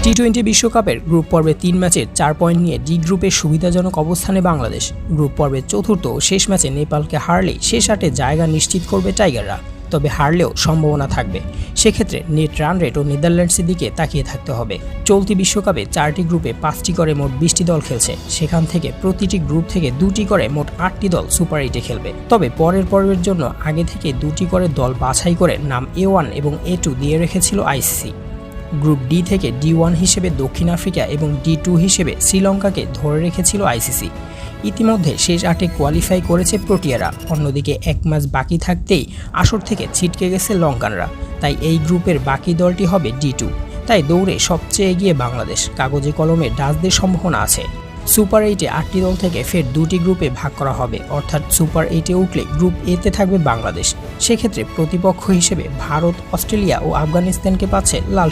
টি-20 বিশ্বকাপের গ্রুপ পর্বে 3 ম্যাচের 4 পয়েন্ট নিয়ে ডি গ্রুপের সুবিধাজনক অবস্থানে বাংলাদেশ। গ্রুপ পর্বের চতুর্থ ও শেষ ম্যাচে নেপালকে হারলেই শেষ 8-এ জায়গা নিশ্চিত করবে টাইগাররা। তবে হারলেও সম্ভাবনা থাকবে, সেক্ষেত্রে নেট রান রেট ও নেদারল্যান্ডসের দিকে তাকিয়ে থাকতে হবে। চলতি বিশ্বকাপে 4টি গ্রুপে 5টি করে মোট 20টি দল খেলছে, সেখান থেকে প্রতিটি গ্রুপ থেকে 2টি করে মোট 8টি দল সুপার 8-এ খেলবে। তবে পরের পর্বের জন্য আগে থেকে 2টি করে দল বাছাই করে নাম A1 এবং A2 দিয়ে রেখেছিল আইসিসি। গ্রুপ ডি থেকে D1 হিসেবে দক্ষিণ আফ্রিকা এবং D2 হিসেবে শ্রীলঙ্কাকে ধরে রেখেছিল আইসিসি। ইতিমধ্যে শেষ 8-এ কোয়ালিফাই করেছে প্রোটিয়ারা। অন্যদিকে 1 ম্যাচ বাকি থাকতেই আসর থেকে ছিটকে গেছে লঙ্কানরা। তাই এই গ্রুপের বাকি দলটি হবে D2। তাই দৌড়ে সবচেয়ে এগিয়ে বাংলাদেশ। কাগজে কলমে ডাচদের সম্ভাবনা আছে। সুপার 8-এ 8টি দল থেকে ফের 2টি গ্রুপে ভাগ করা হবে, অর্থাৎ সুপার 8-এ উঠলে গ্রুপ এতে থাকবে বাংলাদেশ। সেক্ষেত্রে প্রতিপক্ষ হিসেবে ভারত, অস্ট্রেলিয়া ও আফগানিস্তানকে পাচ্ছে লাল